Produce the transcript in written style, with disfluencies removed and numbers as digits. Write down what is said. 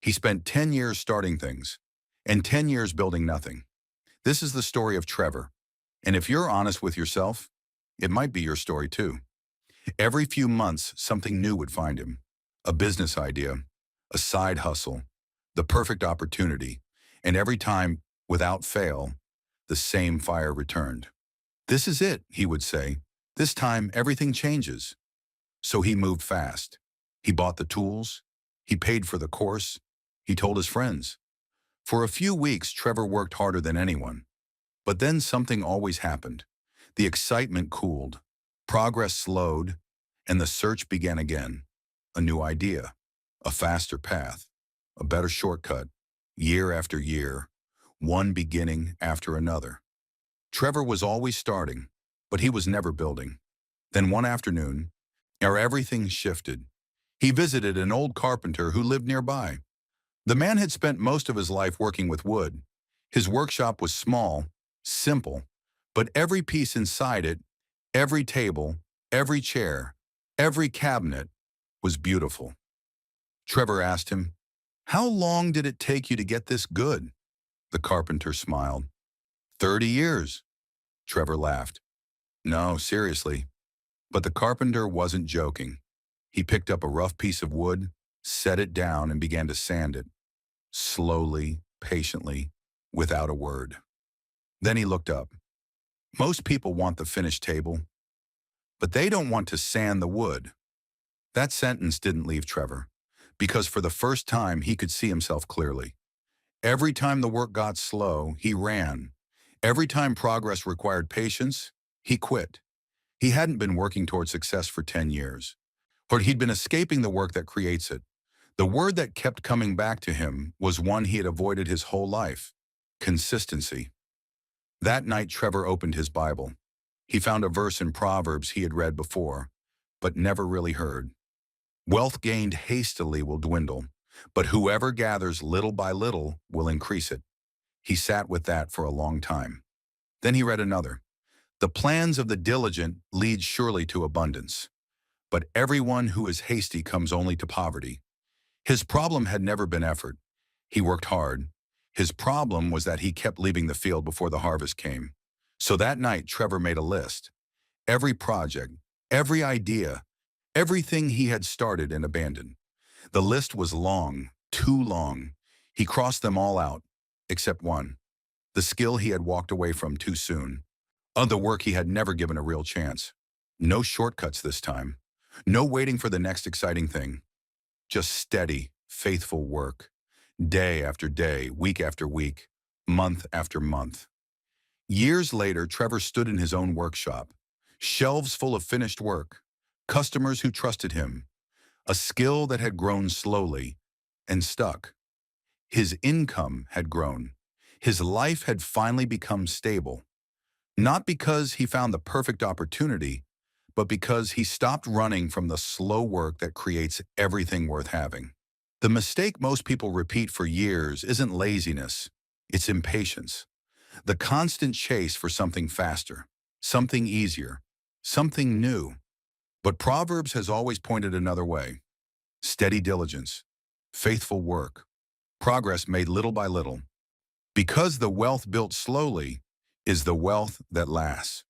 He spent 10 years starting things and 10 years building nothing. This is the story of Trevor. And if you're honest with yourself, it might be your story too. Every few months, something new would find him. A business idea, a side hustle, the perfect opportunity. And every time, without fail, the same fire returned. This is it, he would say. This time, everything changes. So he moved fast. He bought the tools. He paid for the course. He told his friends. For a few weeks, Trevor worked harder than anyone. But then something always happened. The excitement cooled. Progress slowed. And the search began again. A new idea. A faster path. A better shortcut. Year after year. One beginning after another. Trevor was always starting, but he was never building. Then one afternoon, everything shifted. He visited an old carpenter who lived nearby. The man had spent most of his life working with wood. His workshop was small, simple, but every piece inside it, every table, every chair, every cabinet was beautiful. Trevor asked him, "How long did it take you to get this good?" The carpenter smiled. 30 years. Trevor laughed. No, seriously. But the carpenter wasn't joking. He picked up a rough piece of wood, set it down, and began to sand it. Slowly, patiently, without a word. Then he looked up. Most people want the finished table, but they don't want to sand the wood. That sentence didn't leave Trevor, because for the first time he could see himself clearly. Every time the work got slow, he ran. Every time progress required patience, he quit. He hadn't been working toward success for 10 years, but he'd been escaping the work that creates it. The word that kept coming back to him was one he had avoided his whole life: consistency. That night, Trevor opened his Bible. He found a verse in Proverbs he had read before, but never really heard. Wealth gained hastily will dwindle, but whoever gathers little by little will increase it. He sat with that for a long time. Then he read another. The plans of the diligent lead surely to abundance, but everyone who is hasty comes only to poverty. His problem had never been effort. He worked hard. His problem was that he kept leaving the field before the harvest came. So that night, Trevor made a list. Every project, every idea, everything he had started and abandoned. The list was long, too long. He crossed them all out, except one. The skill he had walked away from too soon. The work he had never given a real chance. No shortcuts this time. No waiting for the next exciting thing. Just steady, faithful work. Day after day, week after week, month after month. Years later, Trevor stood in his own workshop. Shelves full of finished work. Customers who trusted him. A skill that had grown slowly and stuck. His income had grown. His life had finally become stable. Not because he found the perfect opportunity, but because he stopped running from the slow work that creates everything worth having. The mistake most people repeat for years isn't laziness, it's impatience. The constant chase for something faster, something easier, something new. But Proverbs has always pointed another way. Steady diligence, faithful work, progress made little by little. Because the wealth built slowly is the wealth that lasts.